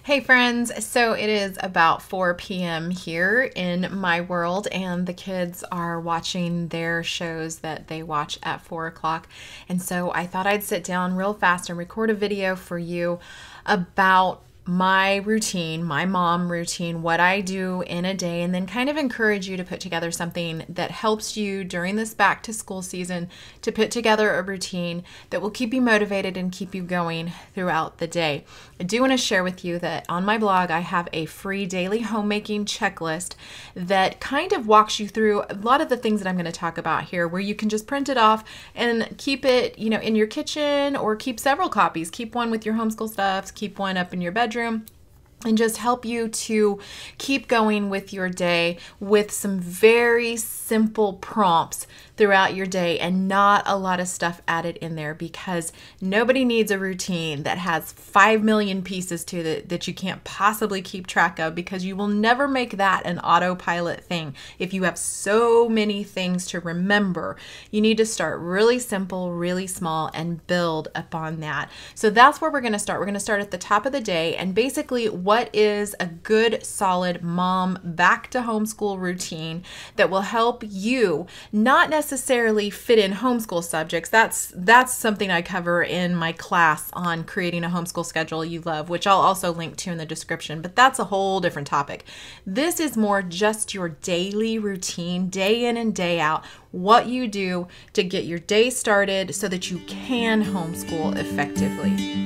Hey friends, so it is about 4 p.m. here in my world, and the kids are watching their shows that they watch at 4 o'clock. And so I thought I'd sit down real fast and record a video for you about my routine, my mom routine, what I do in a day, and then kind of encourage you to put together something that helps you during this back to school season to put together a routine that will keep you motivated and keep you going throughout the day. I do want to share with you that on my blog I have a free daily homemaking checklist that kind of walks you through a lot of the things that I'm going to talk about here, where you can just print it off and keep it, in your kitchen, or keep several copies. Keep one with your homeschool stuff, keep one up in your bedroom, and just help you to keep going with your day with some very simple prompts throughout your day and not a lot of stuff added in there, because nobody needs a routine that has 5 million pieces to it that you can't possibly keep track of, because you will never make that an autopilot thing. If you have so many things to remember, you need to start really simple, really small, and build upon that. So that's where we're going to start. We're going to start at the top of the day, and basically what is a good, solid mom back to homeschool routine that will help you not necessarily fit in homeschool subjects. That's something I cover in my class on creating a homeschool schedule you love, which I'll also link to in the description, but that's a whole different topic. This is more just your daily routine, day in and day out, what you do to get your day started so that you can homeschool effectively.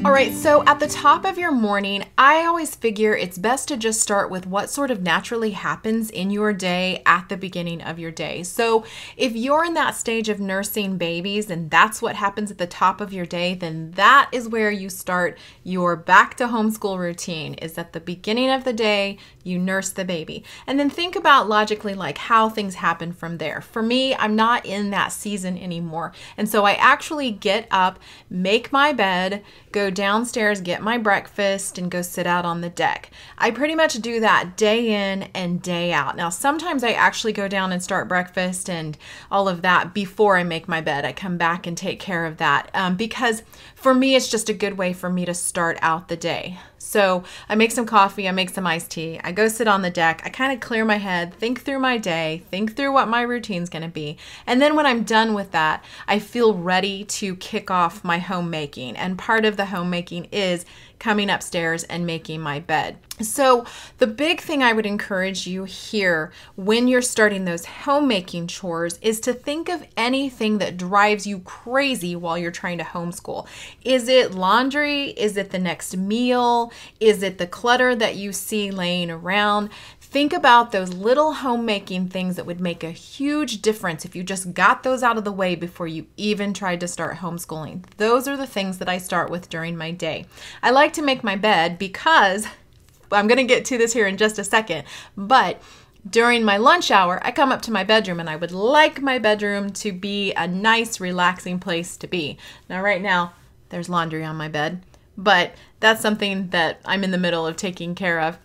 All right, so at the top of your morning, I always figure it's best to just start with what sort of naturally happens in your day at the beginning of your day. So if you're in that stage of nursing babies and that's what happens at the top of your day, then that is where you start your back to homeschool routine, is at the beginning of the day, you nurse the baby. And then think about logically like how things happen from there. For me, I'm not in that season anymore. And so I actually get up, make my bed, go downstairs, get my breakfast, and go sit out on the deck. I pretty much do that day in and day out. Now, sometimes I actually go down and start breakfast and all of that before I make my bed. I come back and take care of that because for me, it's just a good way for me to start out the day. So I make some coffee, I make some iced tea, I go sit on the deck, I kind of clear my head, think through my day, think through what my routine's going to be. And then when I'm done with that, I feel ready to kick off my homemaking. And part of the homemaking is coming upstairs and making my bed. So the big thing I would encourage you here when you're starting those homemaking chores is to think of anything that drives you crazy while you're trying to homeschool. Is it laundry? Is it the next meal? Is it the clutter that you see laying around? Think about those little homemaking things that would make a huge difference if you just got those out of the way before you even tried to start homeschooling. Those are the things that I start with during my day. I like to make my bed because I'm going to get to this here in just a second, but during my lunch hour, I come up to my bedroom and I would like my bedroom to be a nice, relaxing place to be. Now, right now, there's laundry on my bed, but that's something that I'm in the middle of taking care of.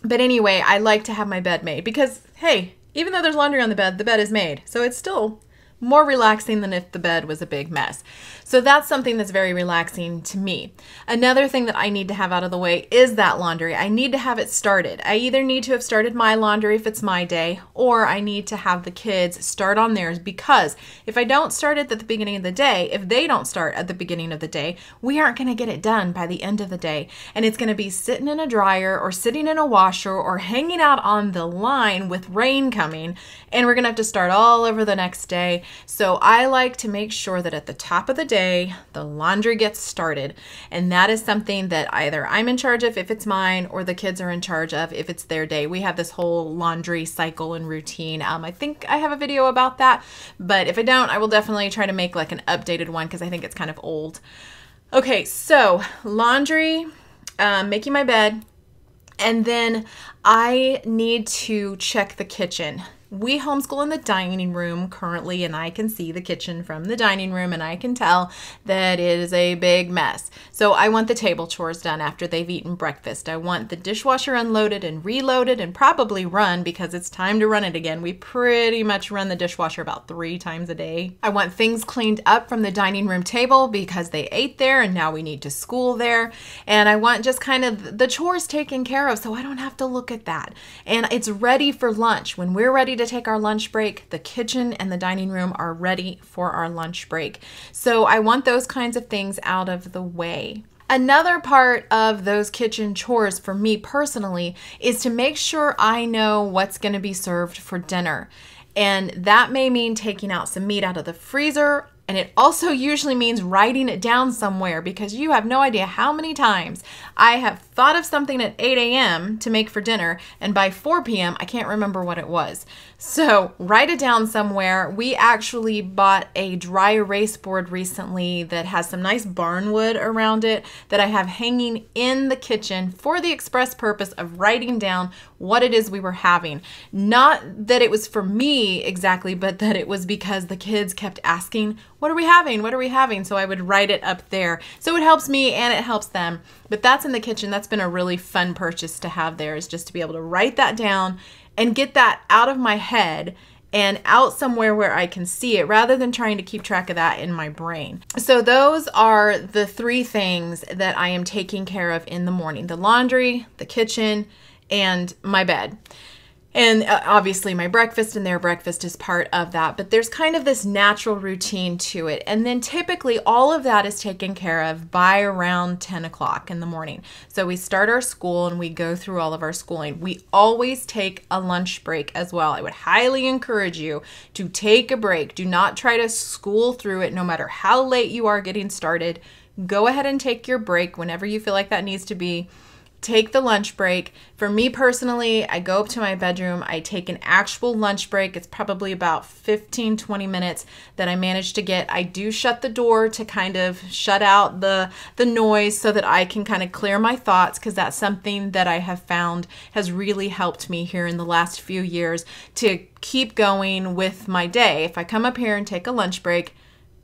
But anyway, I like to have my bed made because, hey, even though there's laundry on the bed is made. So it's still more relaxing than if the bed was a big mess. So that's something that's very relaxing to me. Another thing that I need to have out of the way is that laundry. I need to have it started. I either need to have started my laundry if it's my day, or I need to have the kids start on theirs, because if I don't start it at the beginning of the day, if they don't start at the beginning of the day, we aren't going to get it done by the end of the day. And it's going to be sitting in a dryer or sitting in a washer or hanging out on the line with rain coming, and we're going to have to start all over the next day. So I like to make sure that at the top of the day, the laundry gets started. And that is something that either I'm in charge of if it's mine, or the kids are in charge of if it's their day. We have this whole laundry cycle and routine. I think I have a video about that, but if I don't, I will definitely try to make like an updated one because I think it's kind of old. Okay, so laundry, making my bed, and then I need to check the kitchen. we homeschool in the dining room currently, and I can see the kitchen from the dining room, and I can tell that it is a big mess. So I want the table chores done after they've eaten breakfast. I want the dishwasher unloaded and reloaded and probably run because it's time to run it again. We pretty much run the dishwasher about 3 times a day. I want things cleaned up from the dining room table because they ate there and now we need to school there. And I want just kind of the chores taken care of so I don't have to look at that. And it's ready for lunch. When we're ready to take our lunch break, the kitchen and the dining room are ready for our lunch break. So I want those kinds of things out of the way. Another part of those kitchen chores for me personally is to make sure I know what's going to be served for dinner. And that may mean taking out some meat out of the freezer. And it also usually means writing it down somewhere because you have no idea how many times I have thought of something at 8 a.m. to make for dinner, and by 4 p.m. I can't remember what it was. So write it down somewhere. We actually bought a dry erase board recently that has some nice barnwood around it that I have hanging in the kitchen for the express purpose of writing down what it is we were having. Not that it was for me exactly, but that it was because the kids kept asking, what are we having? What are we having? So I would write it up there. So it helps me and it helps them. But that's in the kitchen. That's been a really fun purchase to have there, is just to be able to write that down and get that out of my head and out somewhere where I can see it rather than trying to keep track of that in my brain. So those are the 3 things that I am taking care of in the morning: the laundry, the kitchen, and my bed. And obviously my breakfast and their breakfast is part of that, but there's kind of this natural routine to it. And then typically all of that is taken care of by around 10 o'clock in the morning. So we start our school and we go through all of our schooling. We always take a lunch break as well. I would highly encourage you to take a break. Do not try to school through it no matter how late you are getting started. Go ahead and take your break whenever you feel like that needs to be. Take the lunch break. For me personally, I go up to my bedroom. I take an actual lunch break. It's probably about 15-20 minutes that I manage to get. I do shut the door to kind of shut out the noise so that I can kind of clear my thoughts, because that's something that I have found has really helped me here in the last few years to keep going with my day. If I come up here and take a lunch break,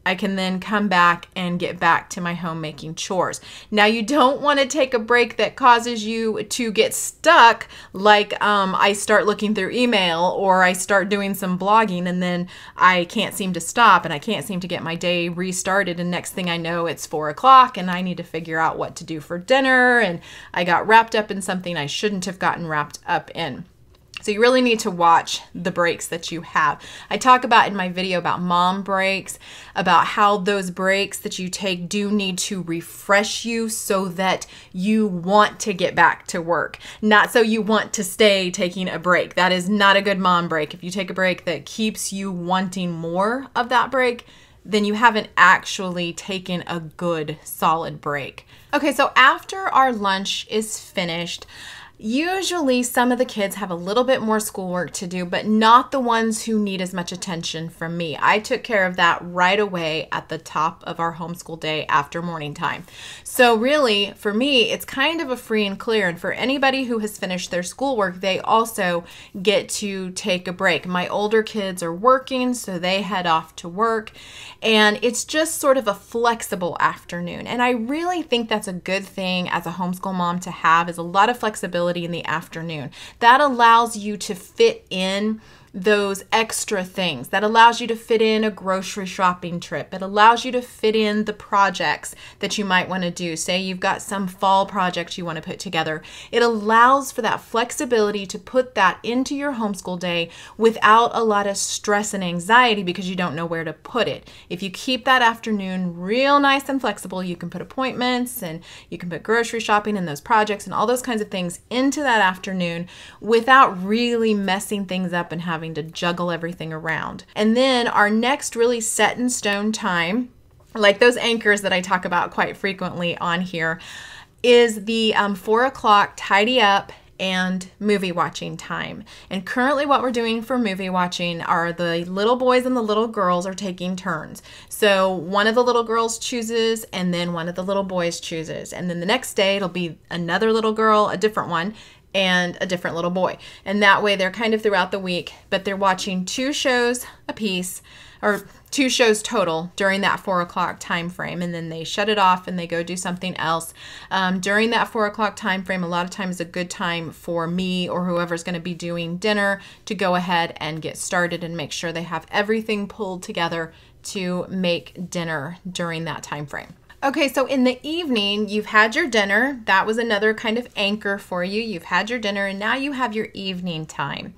I can then come back and get back to my homemaking chores. Now, you don't want to take a break that causes you to get stuck, like I start looking through email or I start doing some blogging and then I can't seem to stop and I can't seem to get my day restarted, and next thing I know it's 4 o'clock and I need to figure out what to do for dinner and I got wrapped up in something I shouldn't have gotten wrapped up in. So you really need to watch the breaks that you have. I talk about in my video about mom breaks, about how those breaks that you take do need to refresh you so that you want to get back to work, not so you want to stay taking a break. That is not a good mom break. If you take a break that keeps you wanting more of that break, then you haven't actually taken a good solid break. Okay, so after our lunch is finished, usually some of the kids have a little bit more schoolwork to do, but not the ones who need as much attention from me. I took care of that right away at the top of our homeschool day after morning time. So really, for me, it's kind of a free and clear. And for anybody who has finished their schoolwork, they also get to take a break. My older kids are working, so they head off to work. And it's just sort of a flexible afternoon. And I really think that's a good thing as a homeschool mom to have, is a lot of flexibility in the afternoon. That allows you to fit in those extra things. That allows you to fit in a grocery shopping trip. It allows you to fit in the projects that you might want to do. Say you've got some fall project you want to put together. It allows for that flexibility to put that into your homeschool day without a lot of stress and anxiety because you don't know where to put it. If you keep that afternoon real nice and flexible, you can put appointments and you can put grocery shopping and those projects and all those kinds of things into that afternoon without really messing things up and having to juggle everything around. And then our next really set in stone time, like those anchors that I talk about quite frequently on here, is the 4 o'clock tidy up and movie watching time. And currently what we're doing for movie watching are the little boys and the little girls are taking turns. So one of the little girls chooses and then one of the little boys chooses. And then the next day it'll be another little girl, a different one, and a different little boy. And that way they're kind of throughout the week, but they're watching 2 shows a piece, or 2 shows total during that 4 o'clock time frame, and then they shut it off and they go do something else. During that 4 o'clock time frame, a lot of times is a good time for me or whoever's going to be doing dinner to go ahead and get started and make sure they have everything pulled together to make dinner during that time frame. Okay, so in the evening, you've had your dinner. That was another kind of anchor for you. You've had your dinner, and now you have your evening time.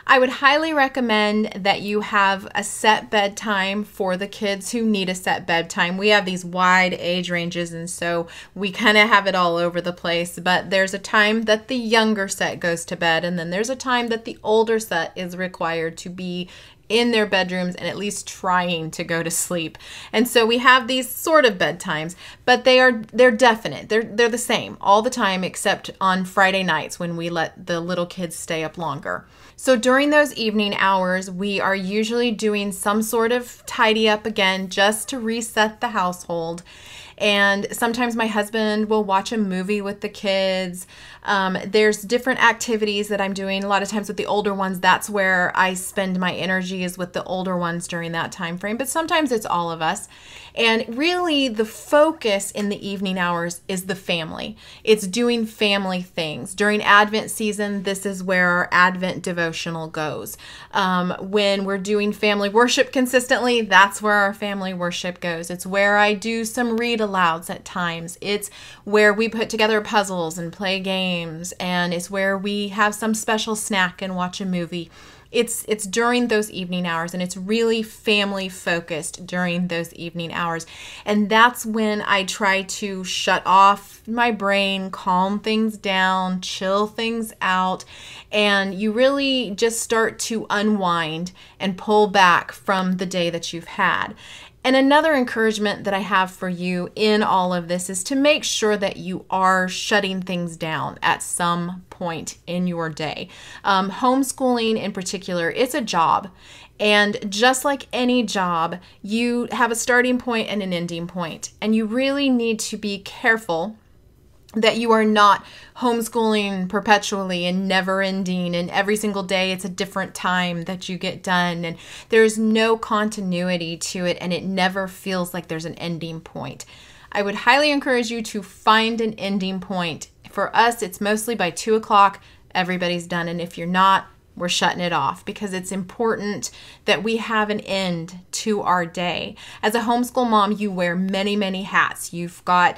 I would highly recommend that you have a set bedtime for the kids who need a set bedtime. We have these wide age ranges, and so we kind of have it all over the place. But there's a time that the younger set goes to bed, and then there's a time that the older set is required to be in their bedrooms and at least trying to go to sleep. And so we have these sort of bedtimes, but they're definite. They're the same all the time except on Friday nights when we let the little kids stay up longer. So during those evening hours, we are usually doing some sort of tidy up again just to reset the household. And sometimes my husband will watch a movie with the kids. There's different activities that I'm doing. A lot of times with the older ones, that's where I spend my energy, is with the older ones during that time frame. But sometimes it's all of us. And really the focus in the evening hours is the family. It's doing family things. During Advent season, this is where our Advent devotional goes. When we're doing family worship consistently, that's where our family worship goes. It's where I do some read alouds at times. It's where we put together puzzles and play games, and it's where we have some special snack and watch a movie. It's during those evening hours, and it's really family focused during those evening hours. And that's when I try to shut off my brain, calm things down, chill things out, and you really just start to unwind and pull back from the day that you've had. And another encouragement that I have for you in all of this is to make sure that you are shutting things down at some point in your day. Homeschooling in particular, it's a job. And just like any job, you have a starting point and an ending point. And you really need to be careful that you are not homeschooling perpetually and never ending, and every single day it's a different time that you get done, and there's no continuity to it, and it never feels like there's an ending point. I would highly encourage you to find an ending point. For us, it's mostly by 2 o'clock, everybody's done, and if you're not, we're shutting it off, because it's important that we have an end to our day. As a homeschool mom, you wear many, many hats. You've got,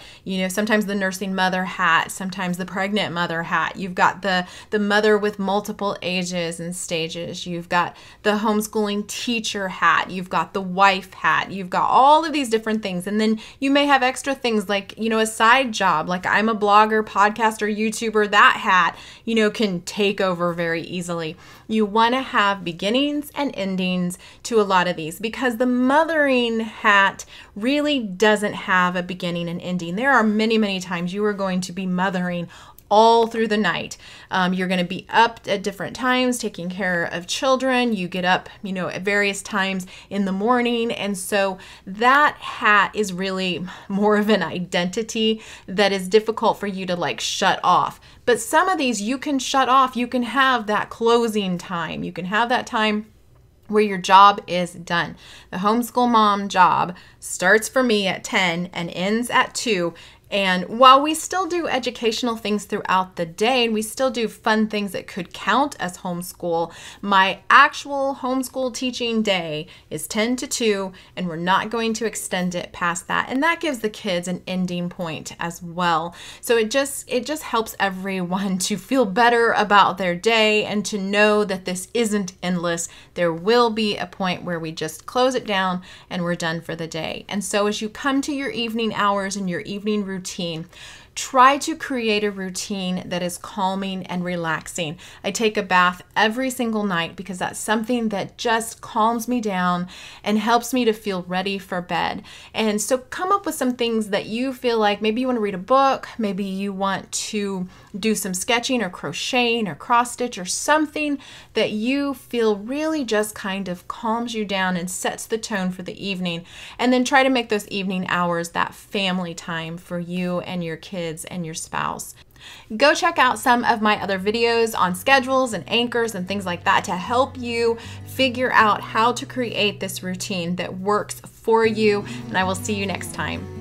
sometimes the nursing mother hat, sometimes the pregnant mother hat. You've got the mother with multiple ages and stages. You've got the homeschooling teacher hat. You've got the wife hat. You've got all of these different things. And then you may have extra things like, a side job, like I'm a blogger, podcaster, YouTuber. That hat, can take over very easily. You want to have beginnings and endings to a lot of these, because the mothering hat really doesn't have a beginning and ending. There are many, many times you are going to be mothering all through the night. You're going to be up at different times taking care of children. You get up, at various times in the morning. And so that hat is really more of an identity that is difficult for you to shut off. But some of these you can shut off. You can have that closing time. You can have that time where your job is done. The homeschool mom job starts for me at 10 and ends at 2. And while we still do educational things throughout the day, and we still do fun things that could count as homeschool, my actual homeschool teaching day is 10 to 2, and we're not going to extend it past that. And that gives the kids an ending point as well. So it just helps everyone to feel better about their day and to know that this isn't endless. There will be a point where we just close it down and we're done for the day. And so as you come to your evening hours and your evening routine, try to create a routine that is calming and relaxing. I take a bath every single night because that's something that just calms me down and helps me to feel ready for bed. And so come up with some things that you feel like maybe you want to read a book, maybe you want to do some sketching or crocheting or cross stitch or something that you feel really just kind of calms you down and sets the tone for the evening. And then try to make those evening hours that family time for you and your kids kids and your spouse. Go check out some of my other videos on schedules and anchors and things like that to help you figure out how to create this routine that works for you. And I will see you next time.